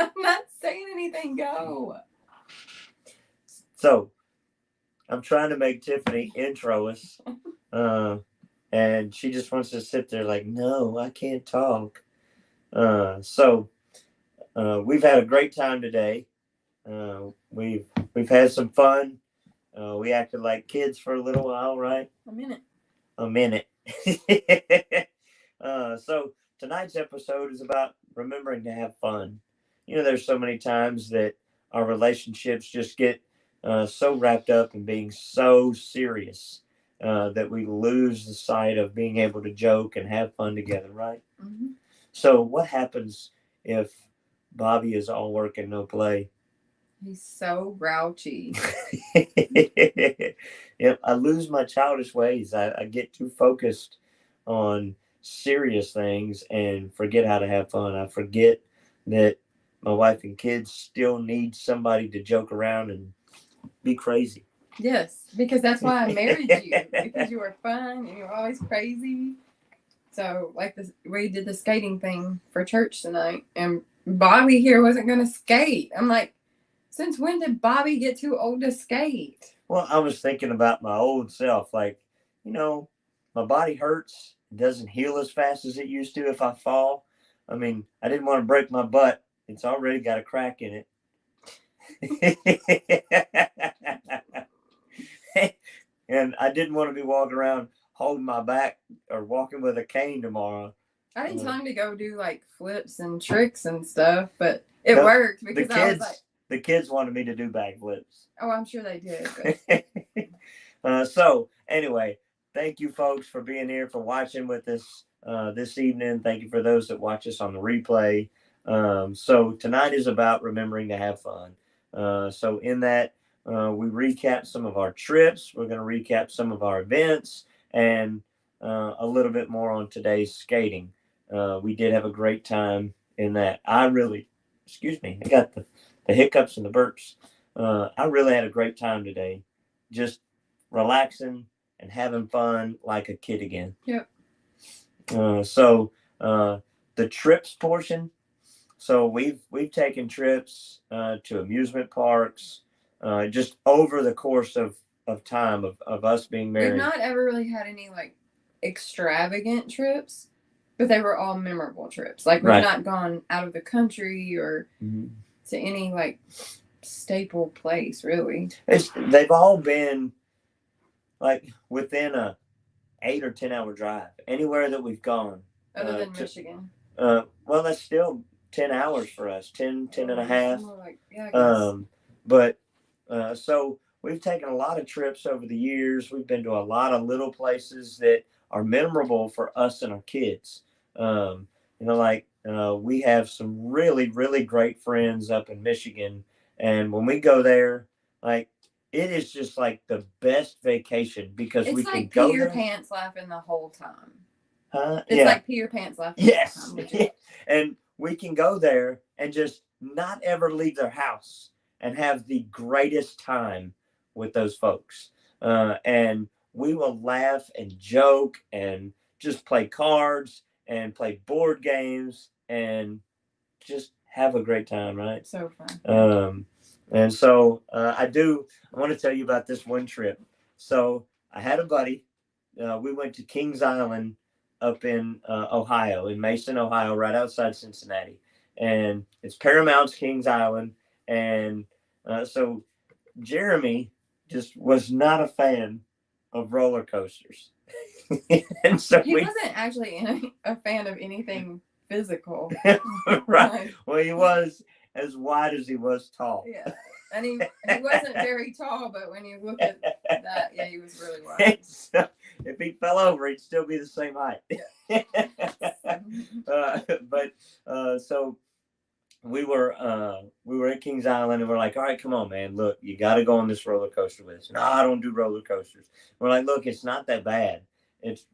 I'm not saying anything. Go. So I'm trying to make Tiffany intro us, and she just wants to sit there like, no, I can't talk. So we've had a great time today. We've had some fun. We acted like kids for a little while, right? A minute. A minute. So tonight's episode is about remembering to have fun. You know, there's so many times that our relationships just get so wrapped up in being so serious that we lose the sight of being able to joke and have fun together, right? Mm-hmm. So, what happens if Bobby is all work and no play? He's so grouchy. Yep, I lose my childish ways. I get too focused on serious things and forget how to have fun. I forget that my wife and kids still need somebody to joke around and be crazy. Yes, because that's why I married you. Because you were fun and you were always crazy. So, like this, we did the skating thing for church tonight, and Bobby here wasn't going to skate. I'm like, since when did Bobby get too old to skate? Well, I was thinking about my old self. Like, you know, my body hurts. It doesn't heal as fast as it used to if I fall. I mean, I didn't want to break my butt. It's already got a crack in it. And I didn't want to be walking around holding my back or walking with a cane tomorrow. I didn't tell him to go do like flips and tricks and stuff, but it No, worked because I was like, the kids wanted me to do backflips. oh, I'm sure they did. So anyway, thank you folks for being here, for watching with us this evening. Thank you for those that watch us on the replay. So tonight is about remembering to have fun. So in that, we recap some of our trips. We're going to recap some of our events and a little bit more on today's skating. We did have a great time in that. Excuse me, I got the hiccups and the burps. I really had a great time today, just relaxing and having fun like a kid again. Yep. So the trips portion. So we've taken trips to amusement parks, just over the course of time of us being married. We've not ever really had any like extravagant trips, but they were all memorable trips. Like we've not gone out of the country or to any like staple place really. They've all been like within a 8 or 10 hour drive anywhere that we've gone. Other than Michigan. Well, that's still 10 hours for us, 10 and a half. Like, yeah, I guess. But so we've taken a lot of trips over the years. We've been to a lot of little places that are memorable for us and our kids. You know, like we have some really, really great friends up in Michigan. And when we go there, like, it is just like the best vacation because it's we like can go pee your there. pants laughing the whole time. It's like pee your pants laughing. Yes. And we can go there and just not ever leave their house and have the greatest time with those folks. And we will laugh and joke and just play cards and play board games and just have a great time, right? So fun. And so I want to tell you about this one trip. So I had a buddy. We went to Kings Island up in Ohio, in Mason, Ohio, right outside Cincinnati. And it's Paramount's Kings Island. And so Jeremy just was not a fan of roller coasters. And so he wasn't actually a fan of anything physical. Right. Well, he was as wide as he was tall. Yeah. And he wasn't very tall, but when you look at that, yeah, he was really wide. So, if he fell over, he'd still be the same height. Yeah. So we were at Kings Island, and we're like, all right, come on, man, look, you got to go on this roller coaster with us. No, I don't do roller coasters. We're like, look, it's not that bad. It's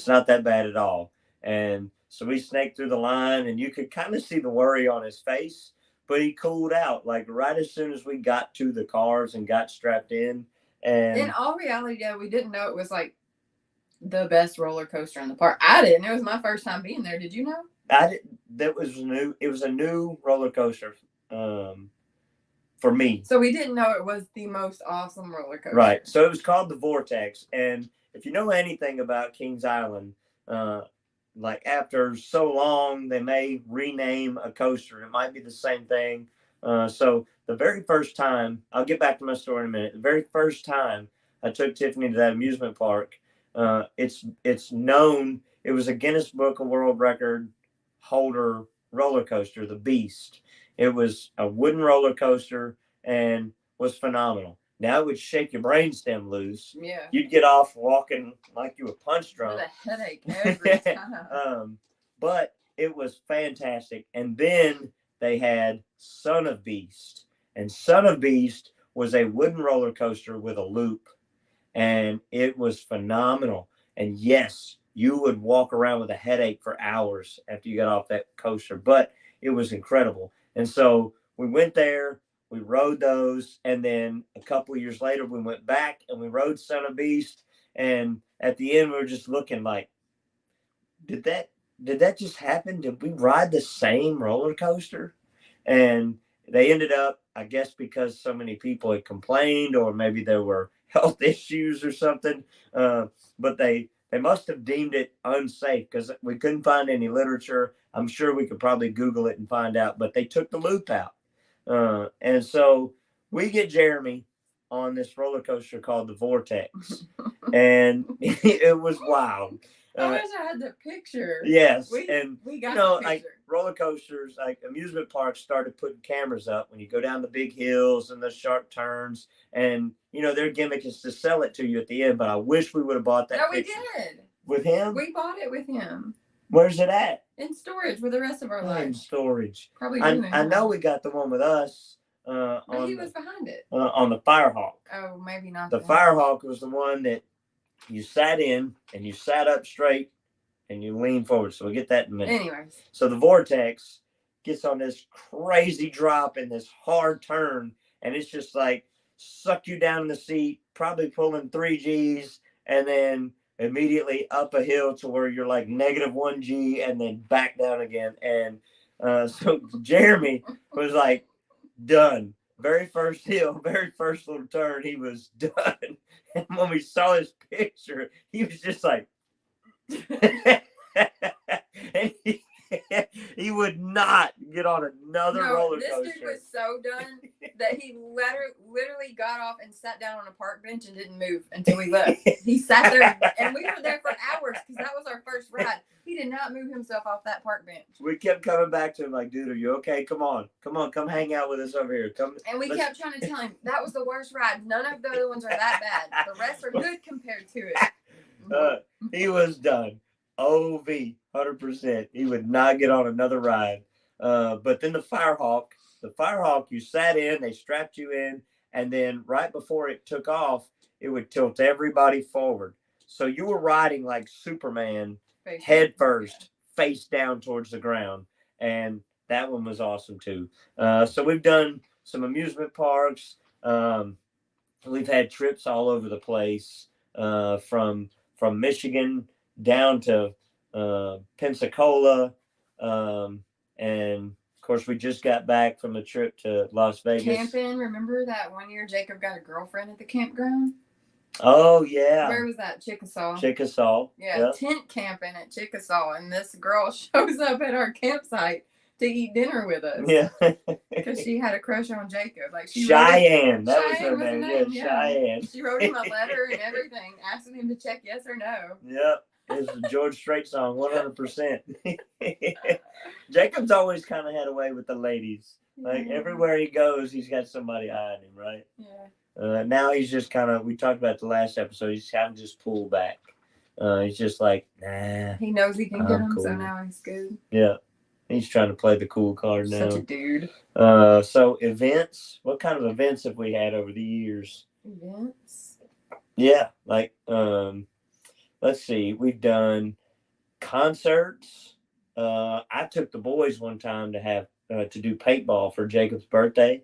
not that bad at all. And so we snaked through the line, and you could kind of see the worry on his face, but he cooled out like right as soon as we got to the cars and got strapped in. And in all reality, yeah, we didn't know it was like the best roller coaster in the park. I didn't. It was my first time being there. Did you know? That was new. It was a new roller coaster for me. So we didn't know it was the most awesome roller coaster. Right. So it was called the Vortex. And if you know anything about Kings Island, like after so long, they may rename a coaster. It might be the same thing. So the very first time, I'll get back to my story in a minute. The very first time I took Tiffany to that amusement park, it's known, it was a Guinness Book of World Record holder roller coaster, the Beast. It was a wooden roller coaster and was phenomenal. Now it would shake your brainstem loose. Yeah. You'd get off walking like you were punch drunk. With a headache every time. But it was fantastic. And then they had Son of Beast. And Son of Beast was a wooden roller coaster with a loop. And it was phenomenal. And yes, you would walk around with a headache for hours after you got off that coaster. But it was incredible. And so we went there. We rode those, and then a couple of years later, we went back and we rode Son of Beast. And at the end, we were just looking like, did that just happen? Did we ride the same roller coaster? And they ended up, I guess, because so many people had complained, or maybe there were health issues or something. But they must have deemed it unsafe because we couldn't find any literature. I'm sure we could probably Google it and find out, but they took the loop out. And so we get Jeremy on this roller coaster called the Vortex, and it was wild. I wish I had the picture. Yes, we got the picture. Like roller coasters, like amusement parks started putting cameras up when you go down the big hills and the sharp turns, and their gimmick is to sell it to you at the end. But I wish we would have bought that. No, picture. We did. With him? We bought it with him. Where's it at? In storage with the rest of our life. In storage. Probably. I know we got the one with us. But he was behind it. On the Firehawk. Oh, maybe not. The Firehawk was the one that you sat in and you sat up straight and you leaned forward. So we'll get that in a minute. Anyways. So the Vortex gets on this crazy drop and this hard turn, and it's just like suck you down in the seat, probably pulling 3 Gs, and then immediately up a hill to where you're like -1 G and then back down again. And so Jeremy was like done. Very first hill, very first little turn, he was done. And when we saw his picture, he was just like and he would not get on another roller coaster. This dude was so done that he literally got off and sat down on a park bench and didn't move until we left. He sat there, and we were there for hours because that was our first ride. He did not move himself off that park bench. We kept coming back to him like, dude, are you okay? Come on, come hang out with us over here. Come. And we kept trying to tell him that was the worst ride. None of the other ones are that bad. The rest are good compared to it. He was done. OV, 100%. He would not get on another ride. But then the Firehawk, you sat in, they strapped you in, and then right before it took off, it would tilt everybody forward. So you were riding like Superman, head first, face down towards the ground. And that one was awesome too. So we've done some amusement parks. We've had trips all over the place, from Michigan down to Pensacola, and of course we just got back from a trip to Las Vegas. Camping. Remember that one year Jacob got a girlfriend at the campground? Oh yeah. Where was that? Chickasaw. Yeah. Yep. Tent camping at Chickasaw, and this girl shows up at our campsite to eat dinner with us. Yeah. Because she had a crush on Jacob. Like Cheyenne. That was her Cheyenne name. Yeah, Cheyenne. She wrote him a letter and everything, asking him to check yes or no. Yep. It's a George Strait song, 100%. Jacob's always kind of had a way with the ladies. Like everywhere he goes, he's got somebody eyeing him, right? Yeah. Now he's just kind of, we talked about the last episode, he's kind of just pulled back. He's just like, nah. He knows he can get him, cool. so now he's good. Yeah. He's trying to play the cool card now. Such a dude. So events, what kind of events have we had over the years? Events? Yeah. Like, let's see, we've done concerts. I took the boys one time to have to do paintball for Jacob's birthday.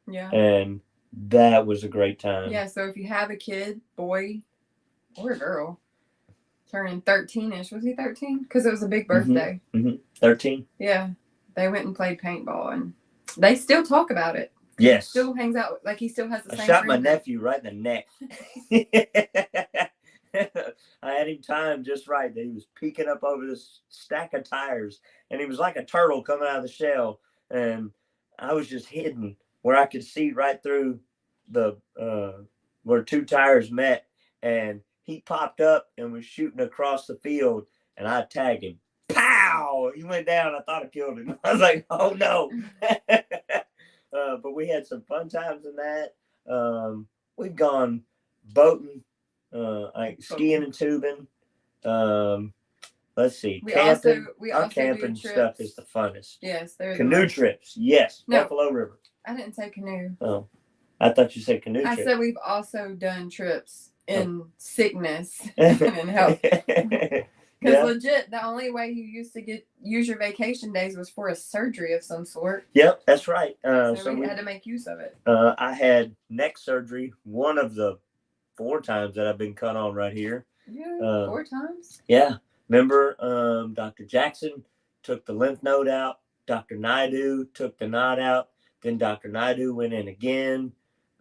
Yeah. And that was a great time. Yeah, so if you have a kid, boy or girl, turning 13-ish. Was he 13? Because it was a big birthday. 13. Yeah. They went and played paintball, and they still talk about it. Yes. He still hangs out. Like, he still has the I same shot my friend group. nephew right in the neck. I had him timed just right. That he was peeking up over this stack of tires, and he was like a turtle coming out of the shell. And I was just hidden where I could see right through the where two tires met. And he popped up and was shooting across the field, and I tagged him. Pow! He went down. I thought I killed him. I was like, oh no. But we had some fun times in that. We've gone boating, like skiing and tubing. Let's see, camping. Our camping stuff is the funnest. Yes, they're canoe trips. Yes, no, Buffalo River. I didn't say canoe. Oh, I thought you said canoe. I trip. said we've also done trips in sickness and in health. Because legit, the only way you used to use your vacation days was for a surgery of some sort. Yep, that's right. So we had to make use of it. I had neck surgery one of the 4 times that I've been cut on right here. Yeah, 4 times? Yeah. Remember, Dr. Jackson took the lymph node out. Dr. Naidu took the knot out. Then Dr. Naidu went in again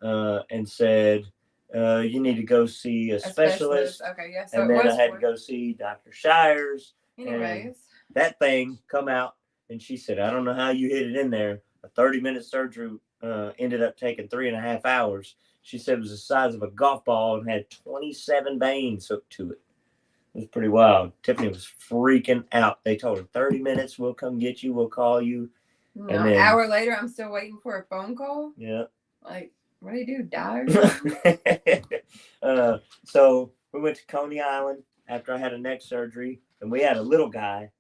and said, you need to go see a specialist. Okay, yeah. So and then I had to go see Dr. Shires. Anyways. That thing come out, and she said, I don't know how you hit it in there. A 30-minute surgery ended up taking 3.5 hours. She said it was the size of a golf ball and had 27 veins hooked to it. It was pretty wild. Tiffany was freaking out. They told her 30 minutes, we'll come get you, we'll call you. No, and then, an hour later, I'm still waiting for a phone call. Yeah. Like, what do you do, die or something? So we went to Coney Island after I had a neck surgery, and we had a little guy.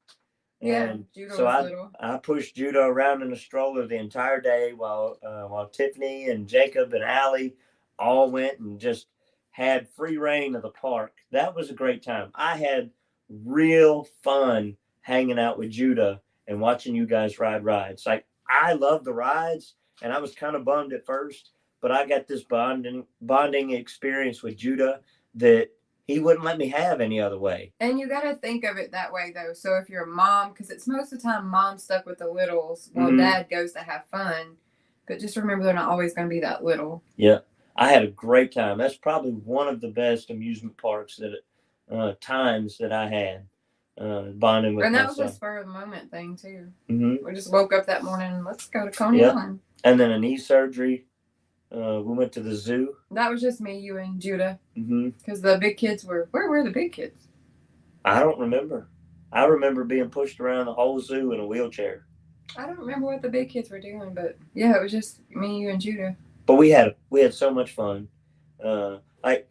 Yeah, Judah was little. I pushed Judah around in a stroller the entire day while Tiffany and Jacob and Allie all went and just had free reign of the park. That was a great time. I had real fun hanging out with Judah and watching you guys ride rides. Like, I love the rides, and I was kind of bummed at first, but I got this bonding experience with Judah that he wouldn't let me have any other way. And you got to think of it that way, though. So if you're a mom, because it's most of the time mom's stuck with the littles while dad goes to have fun. But just remember, they're not always going to be that little. Yeah. I had a great time. That's probably one of the best amusement parks times that I had bonding with. And that was a spur of the moment thing too. Mm-hmm. We just woke up that morning and let's go to Coney Island. And then a knee surgery. We went to the zoo. That was just me, you, and Judah. Because the big kids where were the big kids? I don't remember. I remember being pushed around the whole zoo in a wheelchair. I don't remember what the big kids were doing, but yeah, it was just me, you, and Judah. But we had so much fun.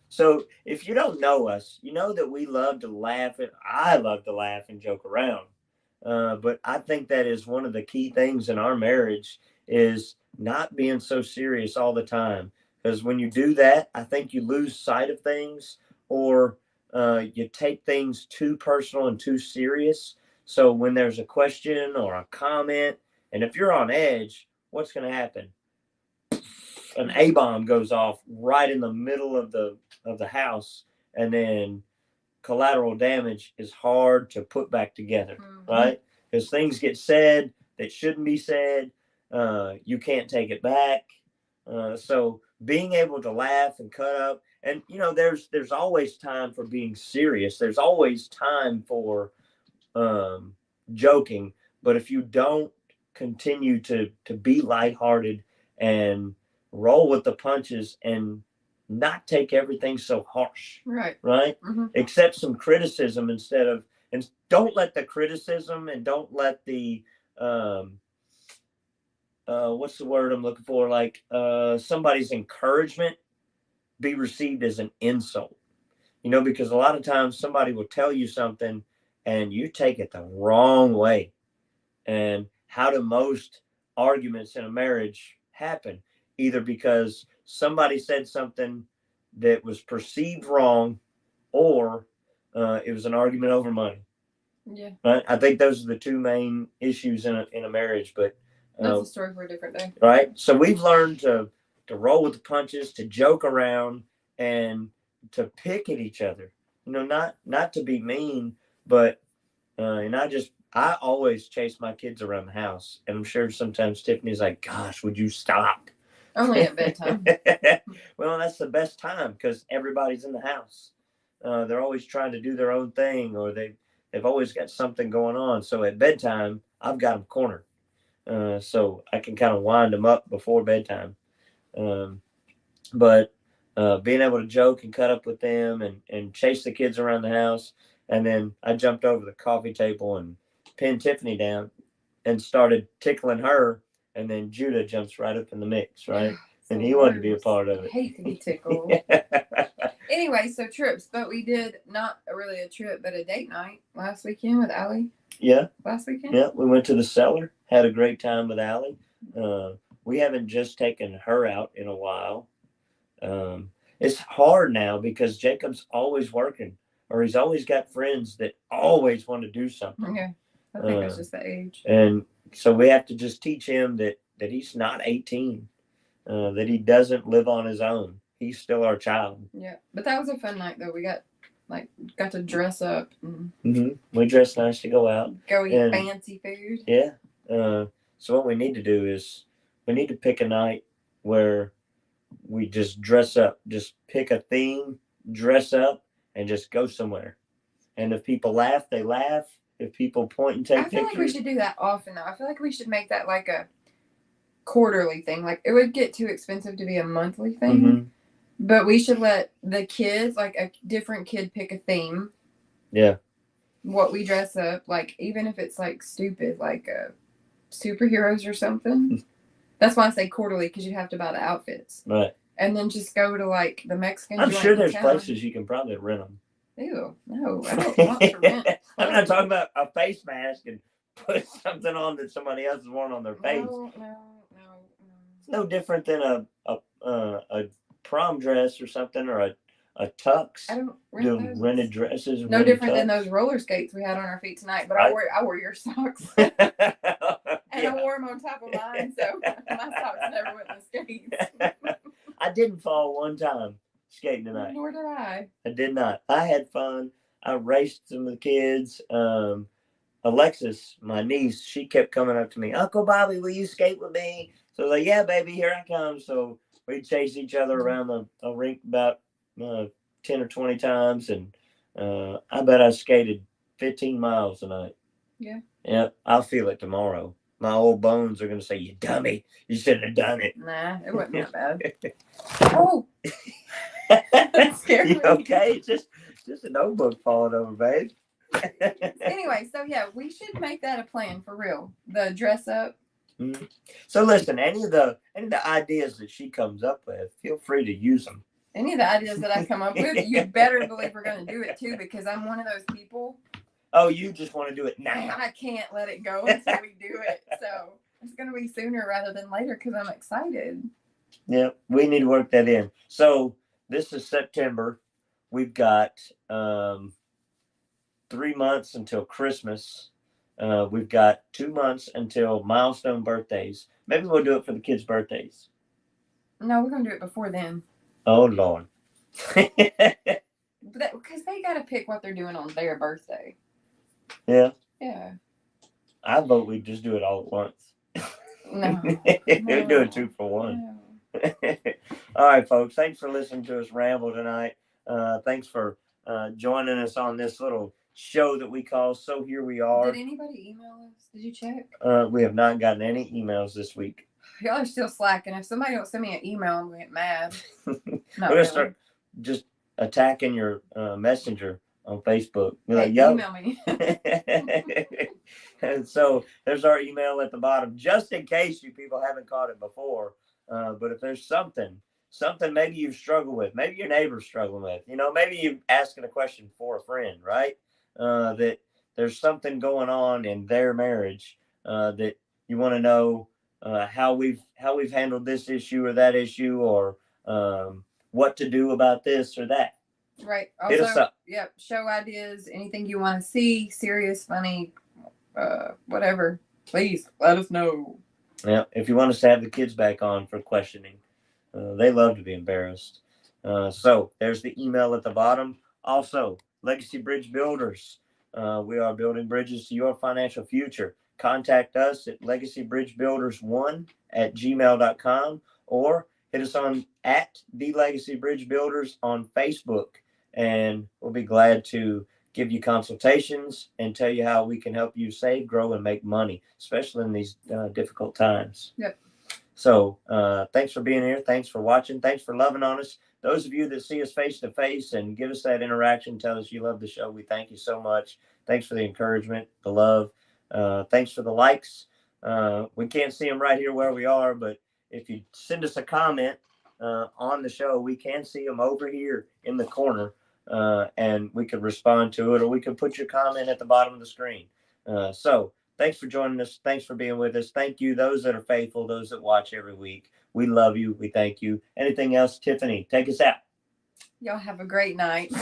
So if you don't know us, you know that we love to laugh, and I love to laugh and joke around. But I think that is one of the key things in our marriage is not being so serious all the time. Because when you do that, I think you lose sight of things, or you take things too personal and too serious. So when there's a question or a comment, and if you're on edge, what's going to happen? An A-bomb goes off right in the middle of the house, and then collateral damage is hard to put back together, right? Because things get said that shouldn't be said. You can't take it back. So being able to laugh and cut up, and there's always time for being serious. There's always time for joking. But if you don't continue to be lighthearted and roll with the punches and not take everything so harsh, right? Accept some criticism and don't let the criticism and don't let the what's the word I'm looking for? Like somebody's encouragement be received as an insult, because a lot of times somebody will tell you something and you take it the wrong way. And how do most arguments in a marriage happen? Either because somebody said something that was perceived wrong, or it was an argument over money. Yeah. Right? I think those are the two main issues in a marriage. But that's a story for a different day. Right. So we've learned to roll with the punches, to joke around, and to pick at each other. not to be mean, but and I always chase my kids around the house, and I'm sure sometimes Tiffany's like, "Gosh, would you stop?" Only at bedtime. Well, that's the best time because everybody's in the house. They're always trying to do their own thing, or they've always got something going on. So at bedtime, I've got them cornered, so I can kind of wind them up before bedtime. Um, but being able to joke and cut up with them and chase the kids around the house, and then I jumped over the coffee table and pinned Tiffany down and started tickling her, and then Judah jumps right up in the mix, right? And he wanted to be a part of I it. hate to be tickled. Anyway, so trips, but we did not really a trip, but a date night last weekend with Allie. Yeah. Last weekend? Yeah, we went to the cellar, had a great time with Allie. We haven't just taken her out in a while. It's hard now because Jacob's always working, or he's always got friends that always want to do something. Yeah, I think it's just the age. And so we have to just teach him that he's not 18, that he doesn't live on his own. He's still our child. Yeah, but that was a fun night though. We got to dress up. And we dressed nice to go out. Go eat fancy food. Yeah. So what we need to do is we need to pick a night where we just dress up, just pick a theme, dress up, and just go somewhere. And if people laugh, they laugh. If people point and take I feel pictures, like we should do that often though. I feel like we should make that like a quarterly thing. Like it would get too expensive to be a monthly thing. But we should let the kids, like a different kid, pick a theme. Yeah. What we dress up, like even if it's like stupid, like superheroes or something. That's why I say quarterly, because you have to buy the outfits. Right. And then just go to like the Mexican. I'm sure there's places you can probably rent them. Ew, no, I don't want to rent. I'm not talking about a face mask and put something on that somebody else is wearing on their face. No. It's no different than a prom dress or something, or a tux. I don't rent those. Rented dresses. No different than those roller skates we had on our feet tonight. But I wore your socks. And I wore them on top of mine, so my socks never went in the skates. I didn't fall one time skating tonight. Nor did I. I did not. I had fun. I raced some of the kids. Alexis, my niece, she kept coming up to me, Uncle Bobby, will you skate with me? So I was like, yeah, baby, here I come. So we chased each other around the rink about 10 or 20 times, and I bet I skated 15 miles tonight. Yeah. Yeah, I'll feel it tomorrow. My old bones are going to say, you dummy, you shouldn't have done it. Nah, it wasn't that bad. Oh! That's scary. You okay? Just a notebook falling over, babe. Anyway, so yeah, we should make that a plan for real. The dress up. Mm-hmm. So listen, any of the ideas that she comes up with, feel free to use them. Any of the ideas that I come up with, you better believe we're going to do it too, because I'm one of those people. Oh, you just want to do it now. I can't let it go until we do it. So it's going to be sooner rather than later because I'm excited. Yeah, we need to work that in. So this is September. We've got 3 months until Christmas. We've got 2 months until milestone birthdays. Maybe we'll do it for the kids' birthdays. No, we're going to do it before then. Oh, Lord. Because they got to pick what they're doing on their birthday. Yeah. Yeah. I vote we just do it all at once. No. We'll do it 2 for 1. No. All right, folks. Thanks for listening to us ramble tonight. Thanks for joining us on this little show that we call So Here We Are. Did anybody email us? Did you check? We have not gotten any emails this week. Y'all are still slacking. If somebody don't send me an email, I'm going to get mad. We're going to start just attacking your messenger on Facebook. Be like, yo. Email me. And so there's our email at the bottom, just in case you people haven't caught it before. But if there's something maybe you've struggled with, maybe your neighbor's struggling with, maybe you're asking a question for a friend, right? That there's something going on in their marriage that you want to know how we've handled this issue or that issue, or what to do about this or that. Right. Also, yep, show ideas, anything you want to see, serious, funny, whatever. Please let us know. Yeah, if you want us to have the kids back on for questioning, they love to be embarrassed. So there's the email at the bottom. Also, Legacy Bridge Builders. We are building bridges to your financial future. Contact us at legacybridgebuilders1@gmail.com or hit us on at the Legacy Bridge Builders on Facebook, and we'll be glad to give you consultations and tell you how we can help you save, grow, and make money, especially in these difficult times. Yep. So thanks for being here. Thanks for watching. Thanks for loving on us. Those of you that see us face to face and give us that interaction, tell us you love the show. We thank you so much. Thanks for the encouragement, the love. Thanks for the likes. We can't see them right here where we are, but if you send us a comment on the show, we can see them over here in the corner, and we could respond to it, or we could put your comment at the bottom of the screen. So thanks for joining us. Thanks for being with us. Thank you, those that are faithful, those that watch every week. We love you. We thank you. Anything else, Tiffany? Take us out. Y'all have a great night.